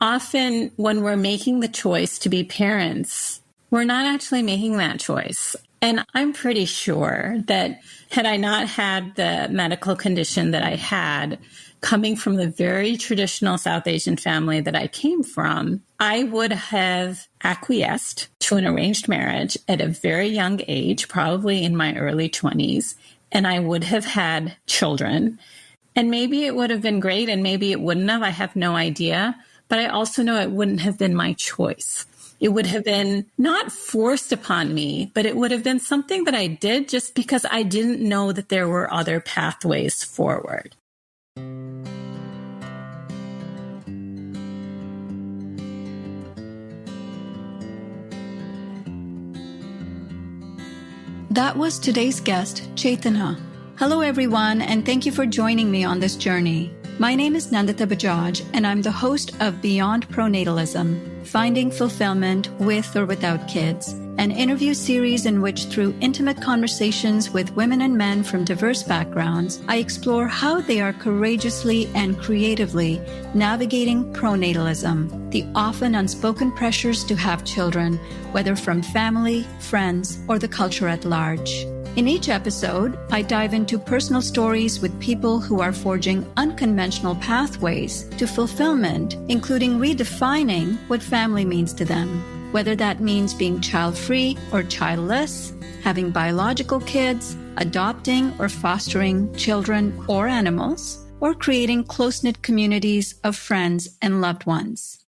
often when we're making the choice to be parents, we're not actually making that choice. And I'm pretty sure that had I not had the medical condition that I had, coming from the very traditional South Asian family that I came from, I would have acquiesced to an arranged marriage at a very young age, probably in my early 20s, and I would have had children. And maybe it would have been great, and maybe it wouldn't have. I have no idea. But I also know it wouldn't have been my choice. It would have been not forced upon me, but it would have been something that I did just because I didn't know that there were other pathways forward. That was today's guest, Chetana. Hello, everyone, and thank you for joining me on this journey. My name is Nandita Bajaj, and I'm the host of Beyond Pronatalism, Finding Fulfillment with or Without Kids, an interview series in which, through intimate conversations with women and men from diverse backgrounds, I explore how they are courageously and creatively navigating pronatalism, the often unspoken pressures to have children, whether from family, friends, or the culture at large. In each episode, I dive into personal stories with people who are forging unconventional pathways to fulfillment, including redefining what family means to them, whether that means being child-free or childless, having biological kids, adopting or fostering children or animals, or creating close-knit communities of friends and loved ones.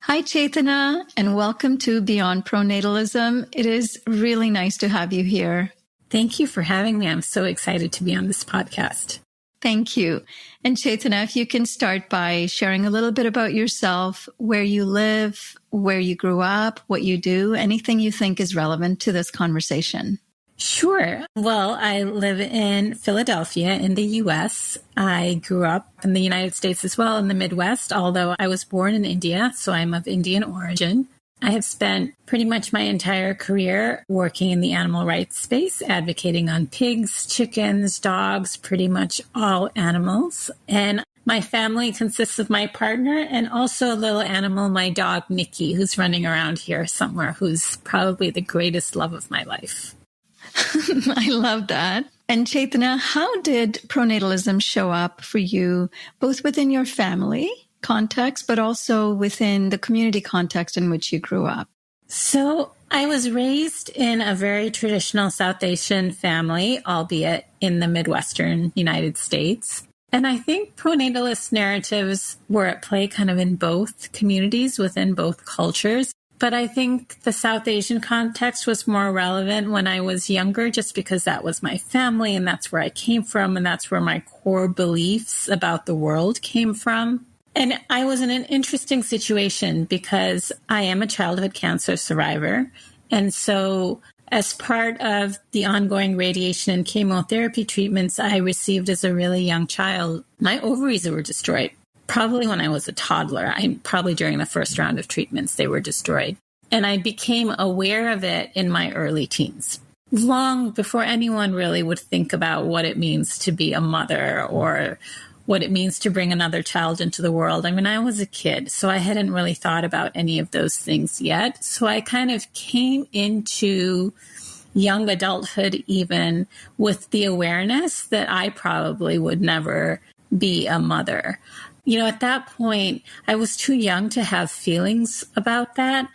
Hi, Chetana, and welcome to Beyond Pronatalism. It is really nice to have you here. Thank you for having me. I'm so excited to be on this podcast. Thank you. And Chetana, if you can start by sharing a little bit about yourself, where you live, where you grew up, what you do, anything you think is relevant to this conversation. Sure. Well, I live in Philadelphia in the US. I grew up in the United States as well, in the Midwest, although I was born in India, so I'm of Indian origin. I have spent pretty much my entire career working in the animal rights space, advocating on pigs, chickens, dogs, pretty much all animals. And my family consists of my partner and also a little animal, my dog, Nikki, who's running around here somewhere, who's probably the greatest love of my life. I love that. And Chetana, how did pronatalism show up for you, both within your family context, but also within the community context in which you grew up? So I was raised in a very traditional South Asian family, albeit in the Midwestern United States. And I think pronatalist narratives were at play kind of in both communities, within both cultures. But I think the South Asian context was more relevant when I was younger, just because that was my family and that's where I came from and that's where my core beliefs about the world came from. And I was in an interesting situation because I am a childhood cancer survivor. And so as part of the ongoing radiation and chemotherapy treatments I received as a really young child, my ovaries were destroyed. Probably when I was a toddler, probably during the first round of treatments, they were destroyed. And I became aware of it in my early teens, long before anyone really would think about what it means to be a mother or what it means to bring another child into the world. I mean, I was a kid, so I hadn't really thought about any of those things yet. So I kind of came into young adulthood even with the awareness that I probably would never be a mother. You know, at that point, I was too young to have feelings about that,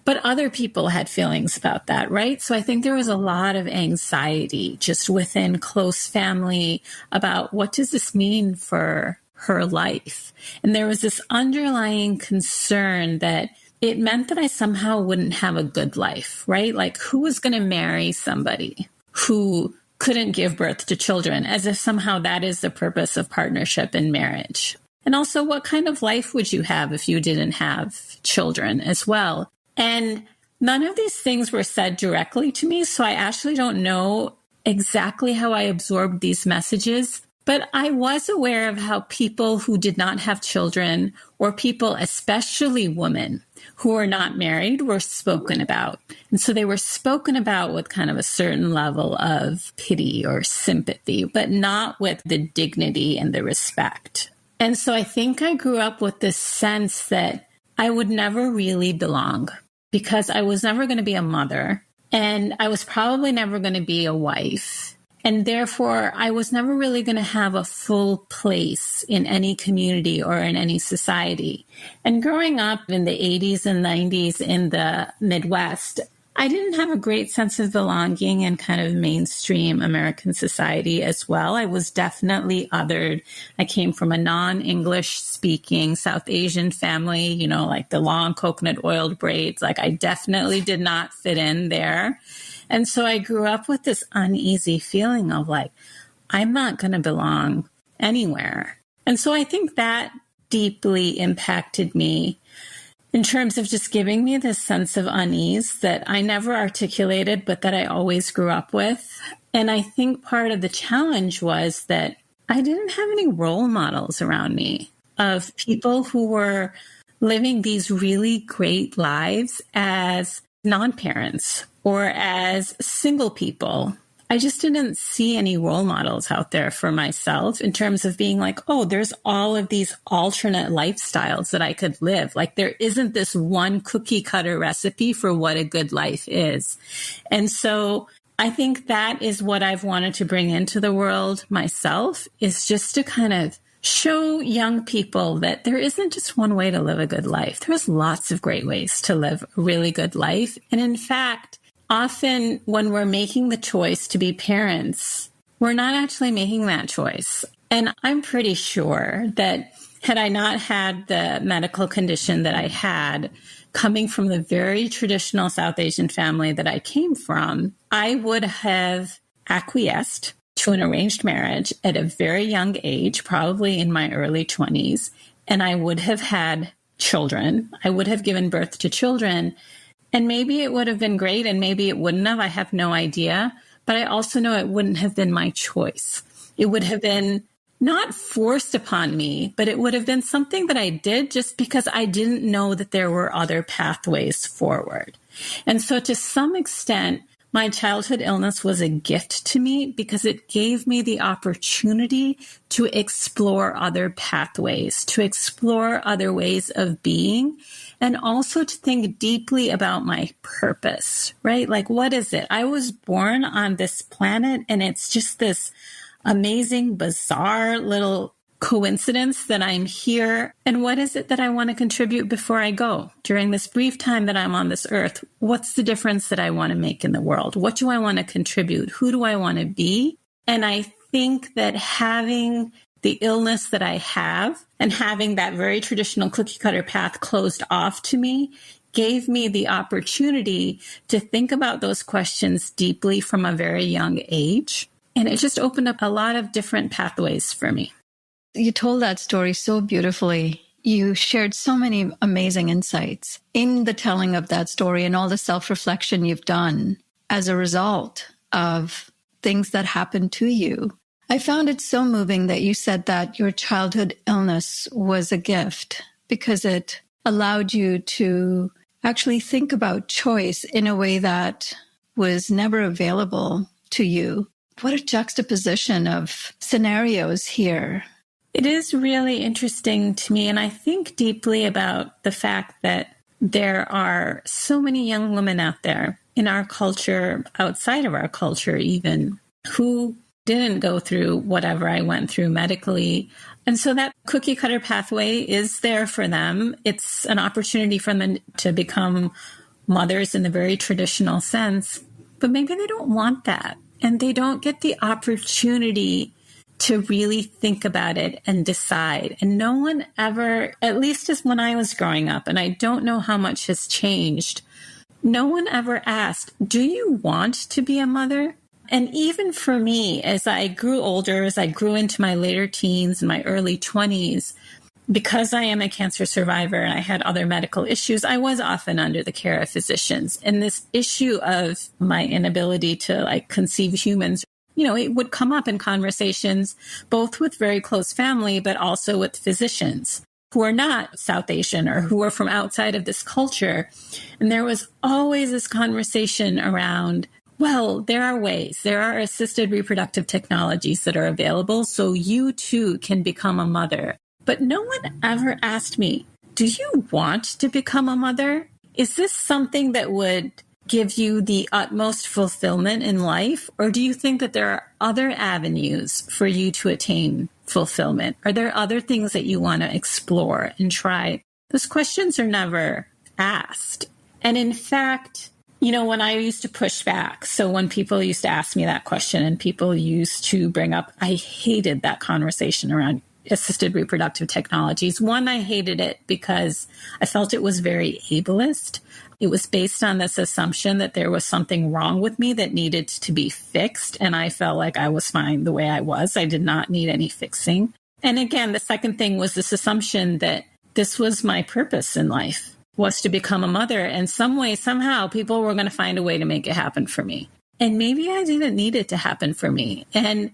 but other people had feelings about that, right? So I think there was a lot of anxiety just within close family about what does this mean for her life? And there was this underlying concern that it meant that I somehow wouldn't have a good life, right? Like, who was going to marry somebody who couldn't give birth to children, as if somehow that is the purpose of partnership and marriage? And also, what kind of life would you have if you didn't have children as well? And none of these things were said directly to me, so I actually don't know exactly how I absorbed these messages. But I was aware of how people who did not have children, or people, especially women, who are not married, were spoken about. And so they were spoken about with kind of a certain level of pity or sympathy, but not with the dignity and the respect. And so I think I grew up with this sense that I would never really belong because I was never going to be a mother and I was probably never going to be a wife. And therefore, I was never really going to have a full place in any community or in any society. And growing up in the 80s and 90s in the Midwest, I didn't have a great sense of belonging in kind of mainstream American society as well. I was definitely othered. I came from a non-English speaking South Asian family, you know, like the long coconut oiled braids. Like I definitely did not fit in there. And so I grew up with this uneasy feeling of like, I'm not going to belong anywhere. And so I think that deeply impacted me in terms of just giving me this sense of unease that I never articulated, but that I always grew up with. And I think part of the challenge was that I didn't have any role models around me of people who were living these really great lives as non-parents or as single people. I just didn't see any role models out there for myself in terms of being like, oh, there's all of these alternate lifestyles that I could live. Like there isn't this one cookie cutter recipe for what a good life is. And so I think that is what I've wanted to bring into the world myself, is just to kind of show young people that there isn't just one way to live a good life. There's lots of great ways to live a really good life. And in fact, often when we're making the choice to be parents, we're not actually making that choice. And I'm pretty sure that had I not had the medical condition that I had, coming from the very traditional South Asian family that I came from, I would have acquiesced to an arranged marriage at a very young age, probably in my early 20s, and I would have had children. I would have given birth to children. And maybe it would have been great and maybe it wouldn't have. I have no idea. But I also know it wouldn't have been my choice. It would have been not forced upon me, but it would have been something that I did just because I didn't know that there were other pathways forward. And so to some extent, my childhood illness was a gift to me because it gave me the opportunity to explore other pathways, to explore other ways of being, and also to think deeply about my purpose, right? Like, what is it? I was born on this planet and it's just this amazing, bizarre little coincidence that I'm here. And what is it that I want to contribute before I go? During this brief time that I'm on this earth, what's the difference that I want to make in the world? What do I want to contribute? Who do I want to be? And I think that having the illness that I have and having that very traditional cookie cutter path closed off to me gave me the opportunity to think about those questions deeply from a very young age. And it just opened up a lot of different pathways for me. You told that story so beautifully. You shared so many amazing insights in the telling of that story and all the self-reflection you've done as a result of things that happened to you. I found it so moving that you said that your childhood illness was a gift because it allowed you to actually think about choice in a way that was never available to you. What a juxtaposition of scenarios here. It is really interesting to me, and I think deeply about the fact that there are so many young women out there in our culture, outside of our culture even, who didn't go through whatever I went through medically. And so that cookie cutter pathway is there for them. It's an opportunity for them to become mothers in the very traditional sense, but maybe they don't want that. And they don't get the opportunity to really think about it and decide. And no one ever, at least as when I was growing up, and I don't know how much has changed, no one ever asked, do you want to be a mother? And even for me, as I grew older, as I grew into my later teens and my early 20s, because I am a cancer survivor and I had other medical issues, I was often under the care of physicians. And this issue of my inability to conceive humans, it would come up in conversations, both with very close family, but also with physicians who are not South Asian or who are from outside of this culture. And there was always this conversation around, well, there are ways, there are assisted reproductive technologies that are available, so you too can become a mother. But no one ever asked me, do you want to become a mother? Is this something that would give you the utmost fulfillment in life? Or do you think that there are other avenues for you to attain fulfillment? Are there other things that you want to explore and try? Those questions are never asked. And in fact, when I used to push back, so when people used to ask me that question and people used to bring up, I hated that conversation around assisted reproductive technologies. One, I hated it because I felt it was very ableist. It was based on this assumption that there was something wrong with me that needed to be fixed. And I felt like I was fine the way I was. I did not need any fixing. And again, the second thing was this assumption that this was my purpose in life, was to become a mother. And some way, somehow, people were going to find a way to make it happen for me. And maybe I didn't need it to happen for me. And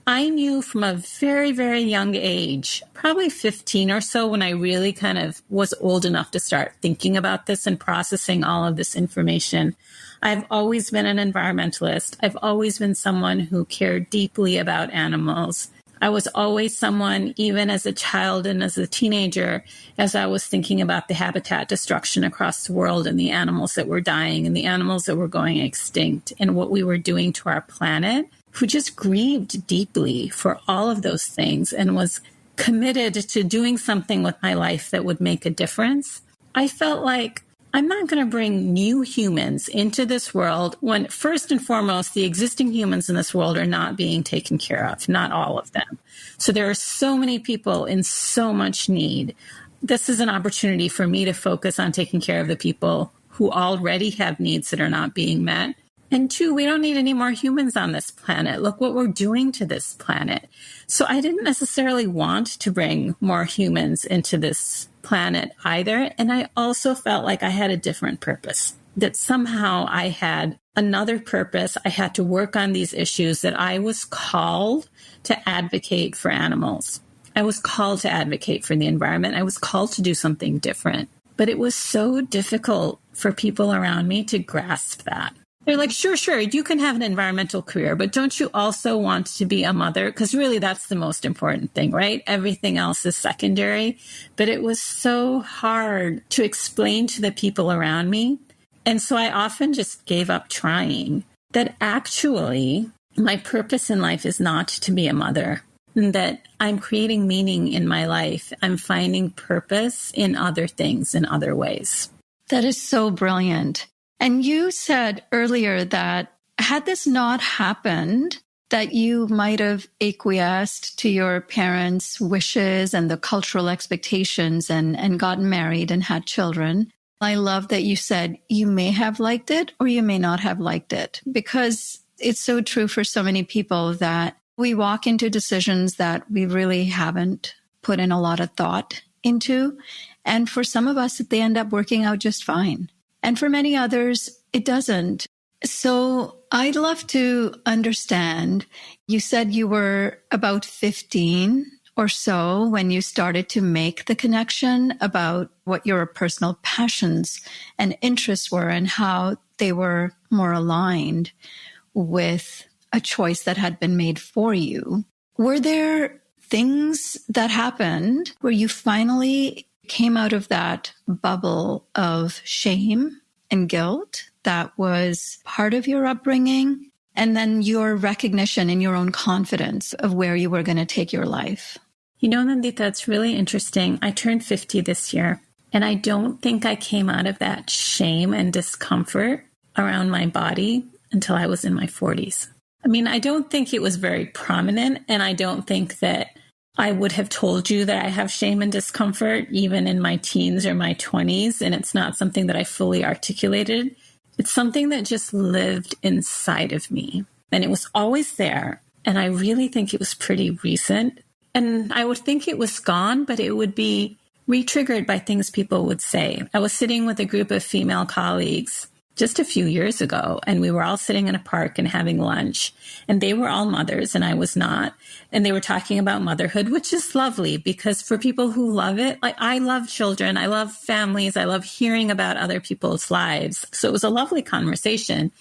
I knew from a very, very young age, probably 15 or so, when I really kind of was old enough to start thinking about this and processing all of this information. I've always been an environmentalist. I've always been someone who cared deeply about animals. I was always someone, even as a child and as a teenager, as I was thinking about the habitat destruction across the world and the animals that were dying and the animals that were going extinct and what we were doing to our planet, who just grieved deeply for all of those things and was committed to doing something with my life that would make a difference. I felt like I'm not going to bring new humans into this world when, first and foremost, the existing humans in this world are not being taken care of, not all of them. So there are so many people in so much need. This is an opportunity for me to focus on taking care of the people who already have needs that are not being met. And two, we don't need any more humans on this planet. Look what we're doing to this planet. So I didn't necessarily want to bring more humans into this planet either. And I also felt like I had a different purpose, that somehow I had another purpose. I had to work on these issues, that I was called to advocate for animals. I was called to advocate for the environment. I was called to do something different. But it was so difficult for people around me to grasp that. They're like, sure, you can have an environmental career, but don't you also want to be a mother? Because really, that's the most important thing, right? Everything else is secondary. But it was so hard to explain to the people around me. And so I often just gave up trying that actually my purpose in life is not to be a mother, and that I'm creating meaning in my life. I'm finding purpose in other things, in other ways. That is so brilliant. And you said earlier that had this not happened, that you might have acquiesced to your parents' wishes and the cultural expectations and gotten married and had children. I love that you said you may have liked it or you may not have liked it, because it's so true for so many people that we walk into decisions that we really haven't put in a lot of thought into. And for some of us, they end up working out just fine. And for many others, it doesn't. So I'd love to understand, you said you were about 15 or so when you started to make the connection about what your personal passions and interests were and how they were more aligned with a choice that had been made for you. Were there things that happened where you finally came out of that bubble of shame and guilt that was part of your upbringing, and then your recognition and your own confidence of where you were going to take your life? Nandita, it's really interesting. I turned 50 this year, and I don't think I came out of that shame and discomfort around my body until I was in my 40s. I don't think it was very prominent, and I don't think that I would have told you that I have shame and discomfort even in my teens or my 20s, and it's not something that I fully articulated. It's something that just lived inside of me, and it was always there, and I really think it was pretty recent. And I would think it was gone, but it would be re-triggered by things people would say. I was sitting with a group of female colleagues just a few years ago, and we were all sitting in a park and having lunch, and they were all mothers and I was not. And they were talking about motherhood, which is lovely because for people who love it, like I love children, I love families, I love hearing about other people's lives. So it was a lovely conversation.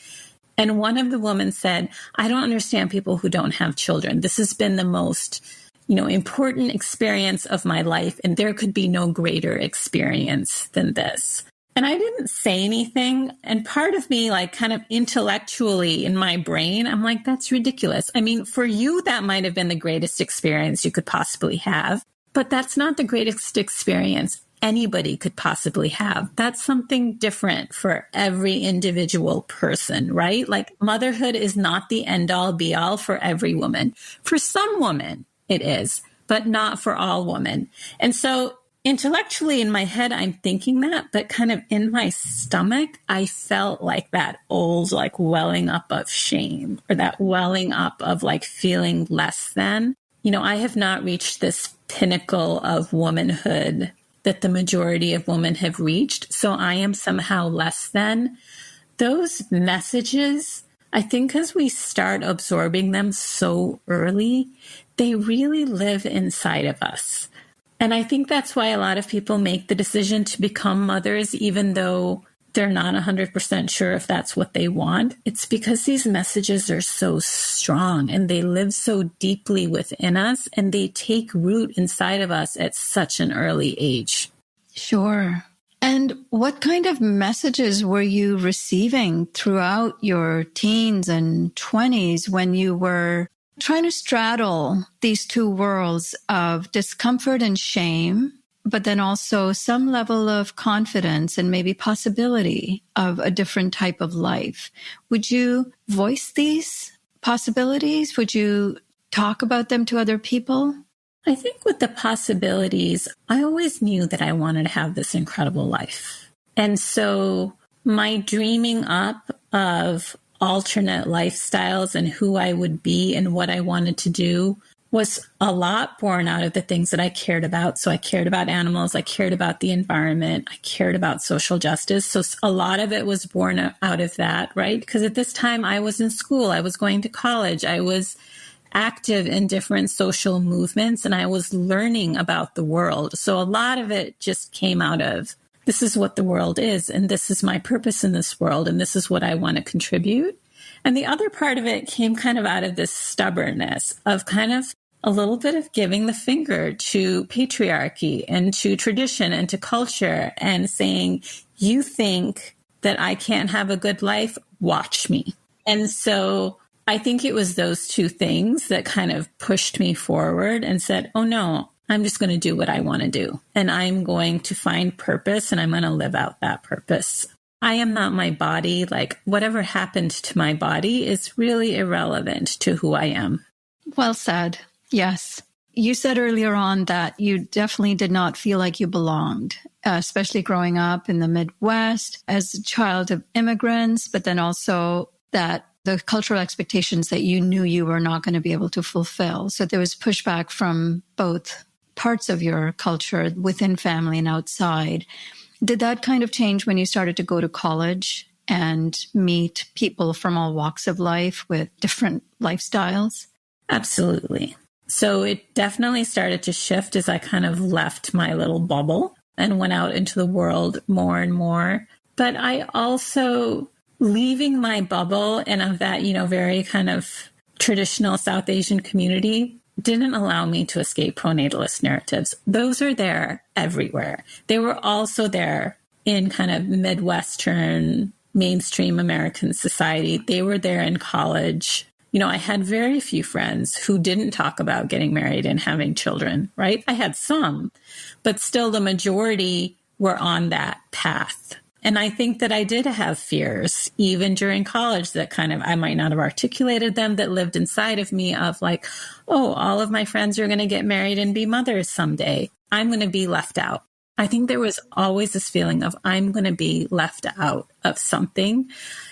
And one of the women said, I don't understand people who don't have children. This has been the most important experience of my life, and there could be no greater experience than this. And I didn't say anything. And part of me, like kind of intellectually in my brain, I'm like, that's ridiculous. I mean, for you, that might have been the greatest experience you could possibly have, but that's not the greatest experience anybody could possibly have. That's something different for every individual person, right? Like motherhood is not the end all be all for every woman. For some women, it is, but not for all women. And so intellectually in my head, I'm thinking that, but kind of in my stomach, I felt like that old, like welling up of shame, or that welling up of like feeling less than. I have not reached this pinnacle of womanhood that the majority of women have reached. So I am somehow less than. Those messages, I think as we start absorbing them so early, they really live inside of us. And I think that's why a lot of people make the decision to become mothers, even though they're not 100% sure if that's what they want. It's because these messages are so strong and they live so deeply within us, and they take root inside of us at such an early age. Sure. And what kind of messages were you receiving throughout your teens and 20s when you were trying to straddle these two worlds of discomfort and shame, but then also some level of confidence and maybe possibility of a different type of life? Would you voice these possibilities? Would you talk about them to other people? I think with the possibilities, I always knew that I wanted to have this incredible life. And so my dreaming up of alternate lifestyles and who I would be and what I wanted to do was a lot born out of the things that I cared about. So I cared about animals, I cared about the environment, I cared about social justice. So a lot of it was born out of that, right? Because at this time I was in school, I was going to college, I was active in different social movements, and I was learning about the world. So a lot of it just came out of, this is what the world is, and this is my purpose in this world, and this is what I want to contribute. And the other part of it came kind of out of this stubbornness of kind of a little bit of giving the finger to patriarchy and to tradition and to culture and saying, you think that I can't have a good life? Watch me. And so I think it was those two things that kind of pushed me forward and said, oh no, I'm just going to do what I want to do. And I'm going to find purpose, and I'm going to live out that purpose. I am not my body. Like whatever happened to my body is really irrelevant to who I am. Well said. Yes. You said earlier on that you definitely did not feel like you belonged, especially growing up in the Midwest as a child of immigrants, but then also that the cultural expectations that you knew you were not going to be able to fulfill. So there was pushback from both parts of your culture within family and outside. Did that kind of change when you started to go to college and meet people from all walks of life with different lifestyles? Absolutely. So it definitely started to shift as I kind of left my little bubble and went out into the world more and more. But I also, leaving my bubble and of that, very kind of traditional South Asian community didn't allow me to escape pronatalist narratives. Those are there everywhere. They were also there in kind of Midwestern, mainstream American society. They were there in college. I had very few friends who didn't talk about getting married and having children, right? I had some, but still the majority were on that path. And I think that I did have fears, even during college, that kind of, I might not have articulated them, that lived inside of me of like, oh, all of my friends are going to get married and be mothers someday. I'm going to be left out. I think there was always this feeling of I'm going to be left out of something.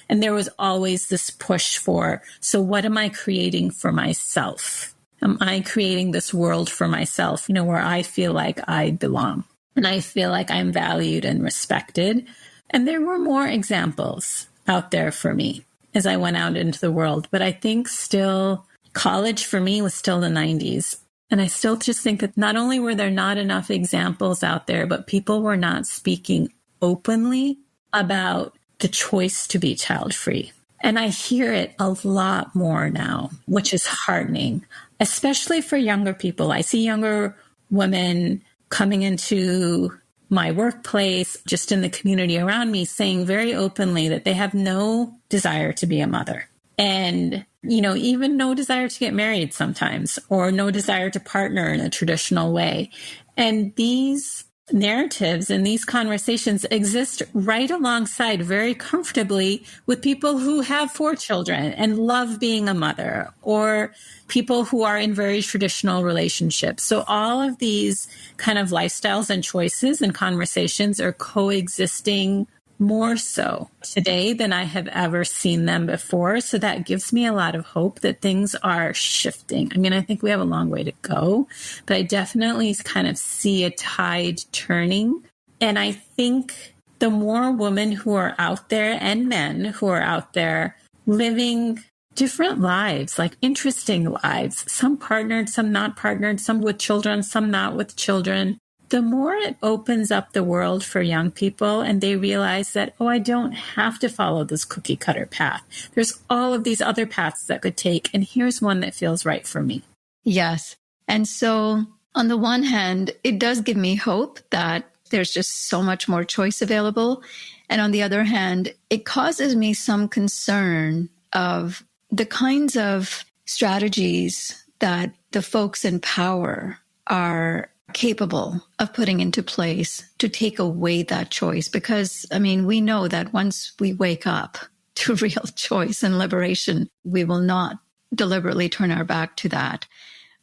And there was always this push for, so what am I creating for myself? Am I creating this world for myself, where I feel like I belong and I feel like I'm valued and respected? And there were more examples out there for me as I went out into the world. But I think still college for me was still the 90s. And I still just think that not only were there not enough examples out there, but people were not speaking openly about the choice to be child-free. And I hear it a lot more now, which is heartening, especially for younger people. I see younger women coming into my workplace, just in the community around me, saying very openly that they have no desire to be a mother. And, even no desire to get married sometimes, or no desire to partner in a traditional way. And these narratives and these conversations exist right alongside very comfortably with people who have 4 children and love being a mother, or people who are in very traditional relationships. So all of these kind of lifestyles and choices and conversations are coexisting more so today than I have ever seen them before. So that gives me a lot of hope that things are shifting. I mean, I think we have a long way to go, but I definitely kind of see a tide turning. And I think the more women who are out there and men who are out there living different lives, like interesting lives, some partnered, some not partnered, some with children, some not with children, the more it opens up the world for young people and they realize that, I don't have to follow this cookie cutter path. There's all of these other paths that could take, and here's one that feels right for me. Yes. And so on the one hand, it does give me hope that there's just so much more choice available. And on the other hand, it causes me some concern of the kinds of strategies that the folks in power are capable of putting into place to take away that choice. Because, we know that once we wake up to real choice and liberation, we will not deliberately turn our back to that.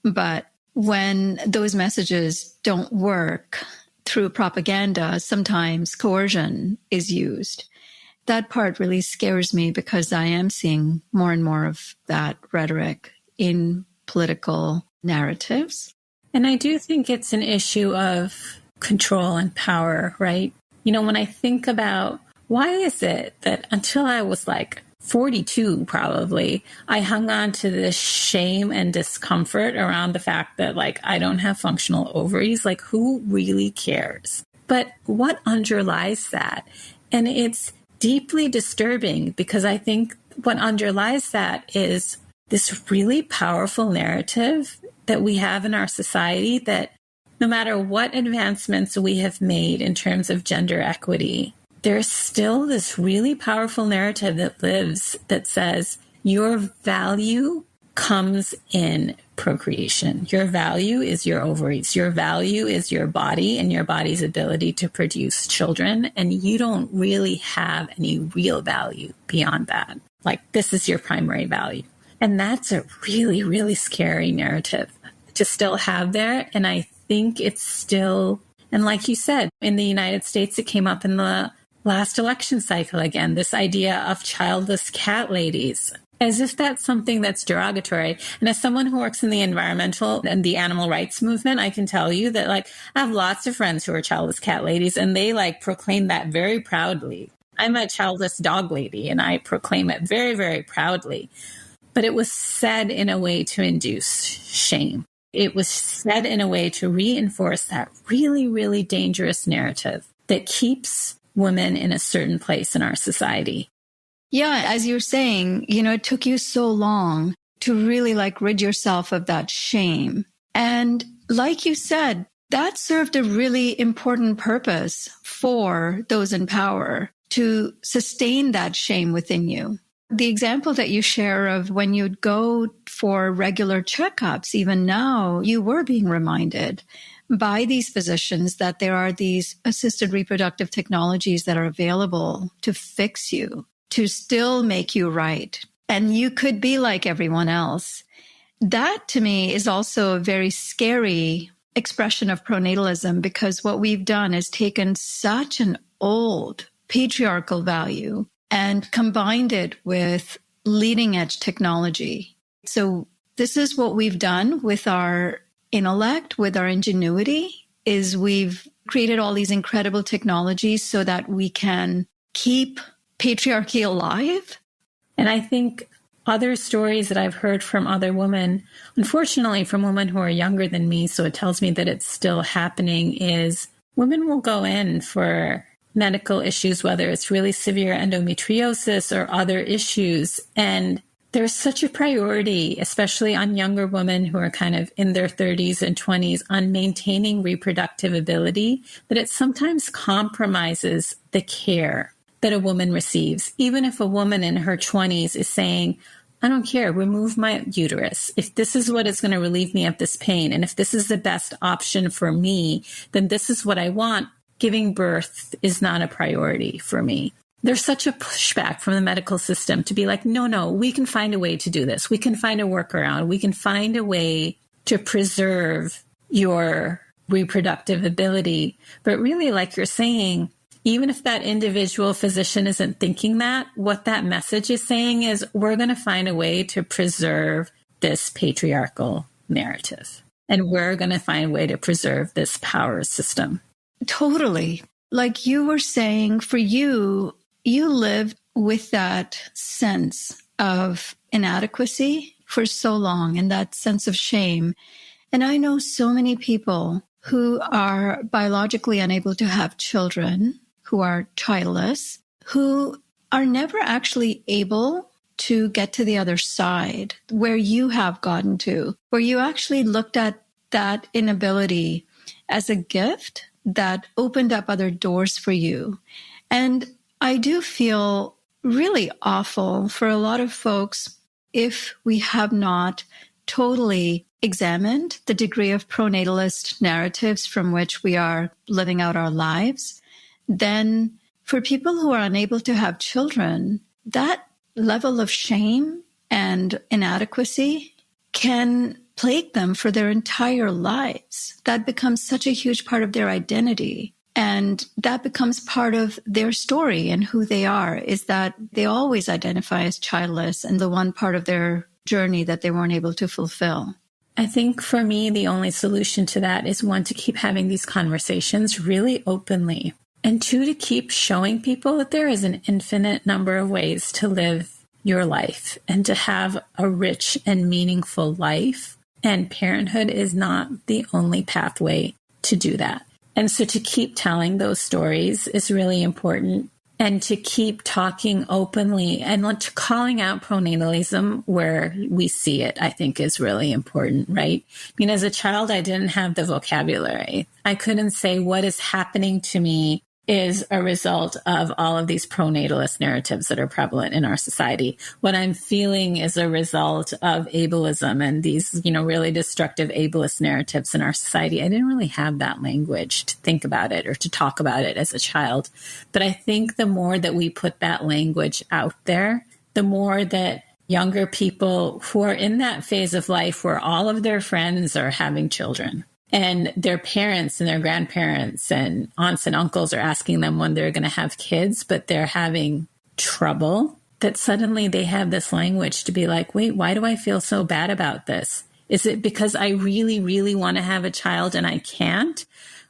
But when those messages don't work through propaganda, sometimes coercion is used. That part really scares me because I am seeing more and more of that rhetoric in political narratives. And I do think it's an issue of control and power, right? When I think about why is it that until I was like 42, probably, I hung on to this shame and discomfort around the fact that I don't have functional ovaries. Who really cares? But what underlies that? And it's deeply disturbing because I think what underlies that is this really powerful narrative that we have in our society that no matter what advancements we have made in terms of gender equity, there's still this really powerful narrative that lives that says your value comes in procreation. Your value is your ovaries. Your value is your body and your body's ability to produce children. And you don't really have any real value beyond that. This is your primary value. And that's a really, really scary narrative to still have there. And I think it's still, and like you said, in the United States, it came up in the last election cycle again, this idea of childless cat ladies, as if that's something that's derogatory. And as someone who works in the environmental and the animal rights movement, I can tell you that I have lots of friends who are childless cat ladies, and they proclaim that very proudly. I'm a childless dog lady, and I proclaim it very, very proudly. But it was said in a way to induce shame. It was said in a way to reinforce that really, really dangerous narrative that keeps women in a certain place in our society. Yeah, as you're saying, it took you so long to really rid yourself of that shame. And like you said, that served a really important purpose for those in power to sustain that shame within you. The example that you share of when you'd go for regular checkups, even now, you were being reminded by these physicians that there are these assisted reproductive technologies that are available to fix you, to still make you right. And you could be like everyone else. That, to me, is also a very scary expression of pronatalism, because what we've done is taken such an old patriarchal value and combined it with leading edge technology. So this is what we've done with our intellect, with our ingenuity, is we've created all these incredible technologies so that we can keep patriarchy alive. And I think other stories that I've heard from other women, unfortunately from women who are younger than me, so it tells me that it's still happening, is women will go in for medical issues, whether it's really severe endometriosis or other issues. And there's such a priority, especially on younger women who are kind of in their 30s and 20s, on maintaining reproductive ability, that it sometimes compromises the care that a woman receives. Even if a woman in her 20s is saying, I don't care, remove my uterus. If this is what is going to relieve me of this pain, and if this is the best option for me, then this is what I want. Giving birth is not a priority for me. There's such a pushback from the medical system to be like, no, we can find a way to do this. We can find a workaround. We can find a way to preserve your reproductive ability. But really, like you're saying, even if that individual physician isn't thinking that, what that message is saying is we're going to find a way to preserve this patriarchal narrative. And we're going to find a way to preserve this power system. Totally. Like you were saying, for you, you lived with that sense of inadequacy for so long and that sense of shame. And I know so many people who are biologically unable to have children, who are childless, who are never actually able to get to the other side where you have gotten to, where you actually looked at that inability as a gift that opened up other doors for you. And I do feel really awful for a lot of folks if we have not totally examined the degree of pronatalist narratives from which we are living out our lives. Then for people who are unable to have children, that level of shame and inadequacy can plague them for their entire lives. That becomes such a huge part of their identity. And that becomes part of their story and who they are, is that they always identify as childless and the one part of their journey that they weren't able to fulfill. I think for me, the only solution to that is one, to keep having these conversations really openly. And two, to keep showing people that there is an infinite number of ways to live your life and to have a rich and meaningful life. And parenthood is not the only pathway to do that. And so to keep telling those stories is really important, and to keep talking openly and calling out pronatalism where we see it, I think is really important, right? I mean, as a child, I didn't have the vocabulary. I couldn't say what is happening to me is a result of all of these pronatalist narratives that are prevalent in our society. What I'm feeling is a result of ableism and these, really destructive ableist narratives in our society. I didn't really have that language to think about it or to talk about it as a child. But I think the more that we put that language out there, the more that younger people who are in that phase of life where all of their friends are having children, and their parents and their grandparents and aunts and uncles are asking them when they're going to have kids, but they're having trouble, that suddenly they have this language to be like, wait, why do I feel so bad about this? Is it because I really, really want to have a child and I can't,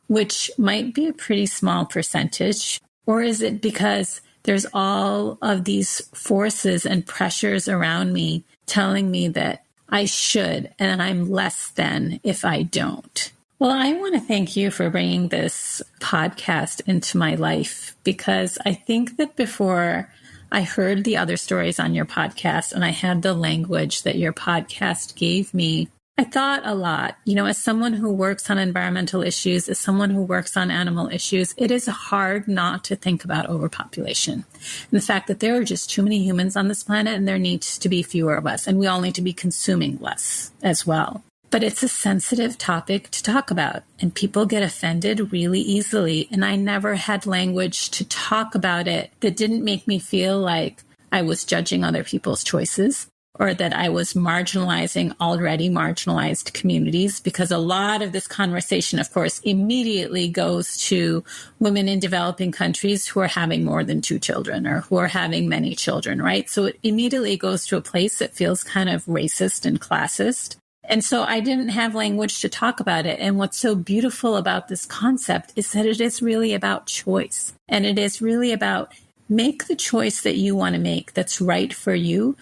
which might be a pretty small percentage? Or is it because there's all of these forces and pressures around me telling me that I should, and I'm less than if I don't? Well, I want to thank you for bringing this podcast into my life, because I think that before I heard the other stories on your podcast and I had the language that your podcast gave me, I thought a lot. As someone who works on environmental issues, as someone who works on animal issues, it is hard not to think about overpopulation and the fact that there are just too many humans on this planet and there needs to be fewer of us, and we all need to be consuming less as well. But it's a sensitive topic to talk about, and people get offended really easily. And I never had language to talk about it that didn't make me feel like I was judging other people's choices, or that I was marginalizing already marginalized communities, because a lot of this conversation, of course, immediately goes to women in developing countries who are having more than 2 children or who are having many children, right? So it immediately goes to a place that feels kind of racist and classist. And so I didn't have language to talk about it. And what's so beautiful about this concept is that it is really about choice. And it is really about make the choice that you want to make that's right for you,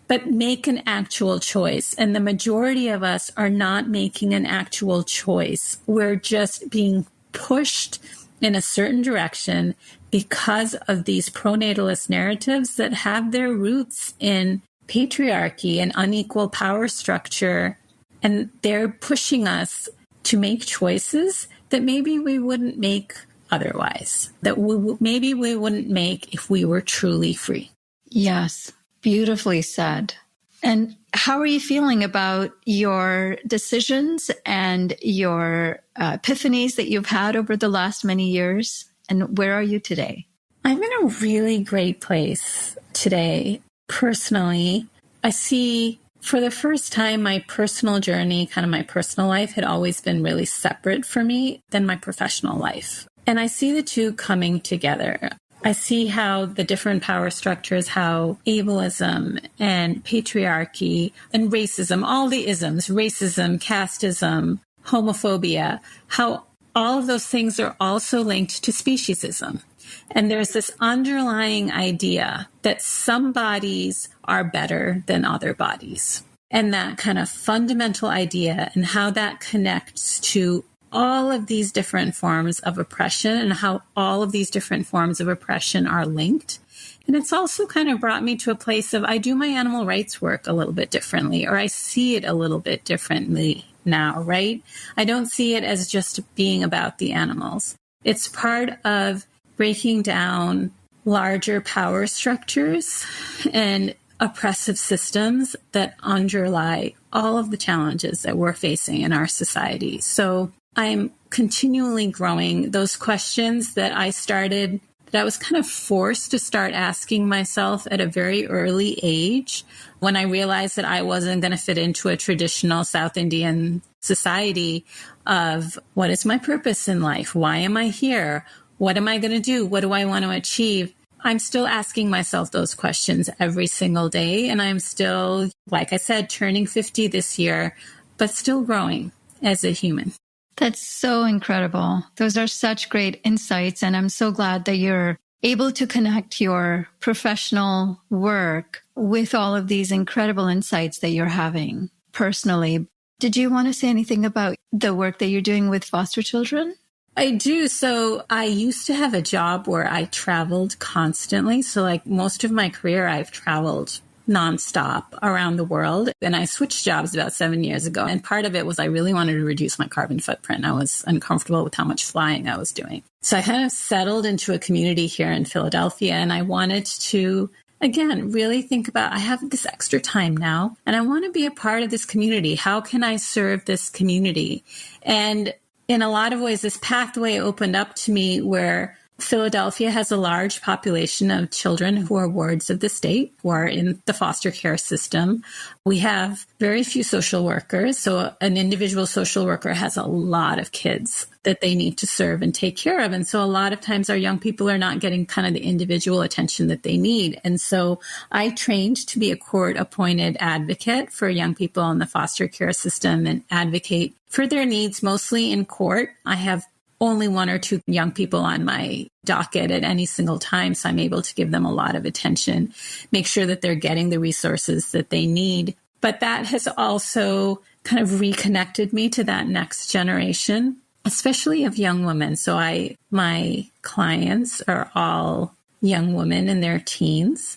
but make an actual choice. And the majority of us are not making an actual choice. We're just being pushed in a certain direction because of these pronatalist narratives that have their roots in patriarchy and unequal power structure. And they're pushing us to make choices that maybe we wouldn't make otherwise, that maybe we wouldn't make if we were truly free. Yes, beautifully said. And how are you feeling about your decisions and your epiphanies that you've had over the last many years? And where are you today? I'm in a really great place today. Personally, I see for the first time my personal journey, kind of my personal life had always been really separate for me than my professional life. And I see the two coming together. I see how the different power structures, how ableism and patriarchy and racism, all the isms, racism, casteism, homophobia, how all of those things are also linked to speciesism. And there's this underlying idea that some bodies are better than other bodies. And that kind of fundamental idea and how that connects to all of these different forms of oppression and how all of these different forms of oppression are linked. And it's also kind of brought me to a place of I do my animal rights work a little bit differently, or I see it a little bit differently now, right? I don't see it as just being about the animals. It's part of breaking down larger power structures and oppressive systems that underlie all of the challenges that we're facing in our society. So I'm continually growing those questions that I was kind of forced to start asking myself at a very early age when I realized that I wasn't going to fit into a traditional South Indian society of what is my purpose in life? Why am I here? What am I going to do? What do I want to achieve? I'm still asking myself those questions every single day. And I'm still, like I said, turning 50 this year, but still growing as a human. That's so incredible. Those are such great insights. And I'm so glad that you're able to connect your professional work with all of these incredible insights that you're having personally. Did you want to say anything about the work that you're doing with foster children? I do. So I used to have a job where I traveled constantly. So like most of my career, I've traveled nonstop around the world. And I switched jobs about 7 years ago. And part of it was I really wanted to reduce my carbon footprint. I was uncomfortable with how much flying I was doing. So I kind of settled into a community here in Philadelphia. And I wanted to, again, really think about, I have this extra time now, and I want to be a part of this community. How can I serve this community? And in a lot of ways, this pathway opened up to me where Philadelphia has a large population of children who are wards of the state, who are in the foster care system. We have very few social workers. So an individual social worker has a lot of kids that they need to serve and take care of. And so a lot of times our young people are not getting kind of the individual attention that they need. And so I trained to be a court-appointed advocate for young people in the foster care system and advocate for their needs, mostly in court. I have only 1 or 2 young people on my docket at any single time, so I'm able to give them a lot of attention, make sure that they're getting the resources that they need. But that has also kind of reconnected me to that next generation, especially of young women. So my clients are all young women in their teens,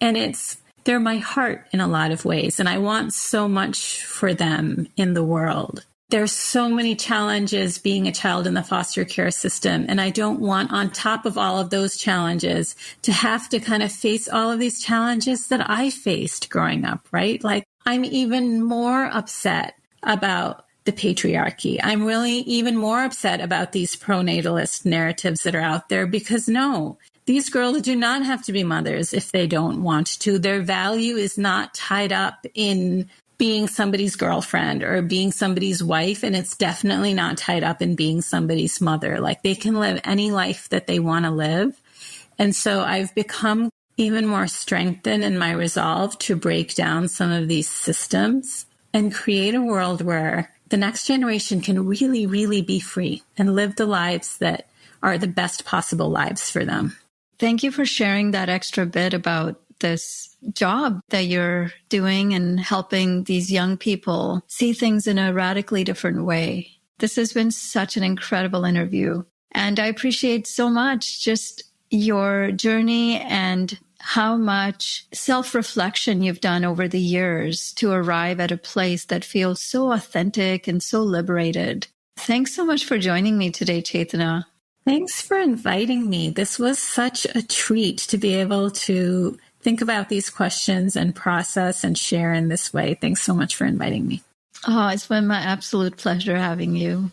and they're my heart in a lot of ways, and I want so much for them in the world. There's so many challenges being a child in the foster care system. And I don't want, on top of all of those challenges, to have to kind of face all of these challenges that I faced growing up, right? Like, I'm even more upset about the patriarchy. I'm really even more upset about these pronatalist narratives that are out there because no, these girls do not have to be mothers if they don't want to. Their value is not tied up in being somebody's girlfriend or being somebody's wife. And it's definitely not tied up in being somebody's mother. Like they can live any life that they want to live. And so I've become even more strengthened in my resolve to break down some of these systems and create a world where the next generation can really, really be free and live the lives that are the best possible lives for them. Thank you for sharing that extra bit about this job that you're doing and helping these young people see things in a radically different way. This has been such an incredible interview. And I appreciate so much just your journey and how much self-reflection you've done over the years to arrive at a place that feels so authentic and so liberated. Thanks so much for joining me today, Chetana. Thanks for inviting me. This was such a treat to be able to think about these questions and process and share in this way. Thanks so much for inviting me. Oh, it's been my absolute pleasure having you.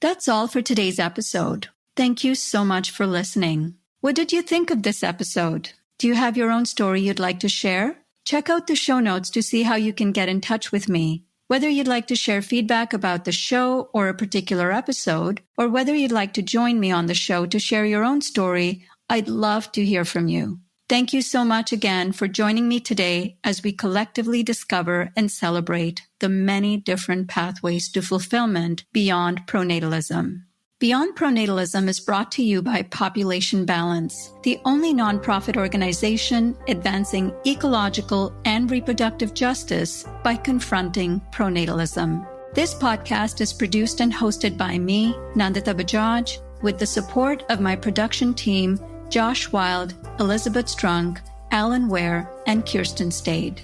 That's all for today's episode. Thank you so much for listening. What did you think of this episode? Do you have your own story you'd like to share? Check out the show notes to see how you can get in touch with me. Whether you'd like to share feedback about the show or a particular episode, or whether you'd like to join me on the show to share your own story, I'd love to hear from you. Thank you so much again for joining me today as we collectively discover and celebrate the many different pathways to fulfillment beyond pronatalism. Beyond Pronatalism is brought to you by Population Balance, the only nonprofit organization advancing ecological and reproductive justice by confronting pronatalism. This podcast is produced and hosted by me, Nandita Bajaj, with the support of my production team, Josh Wild, Elizabeth Strunk, Alan Ware, and Kirsten Stade.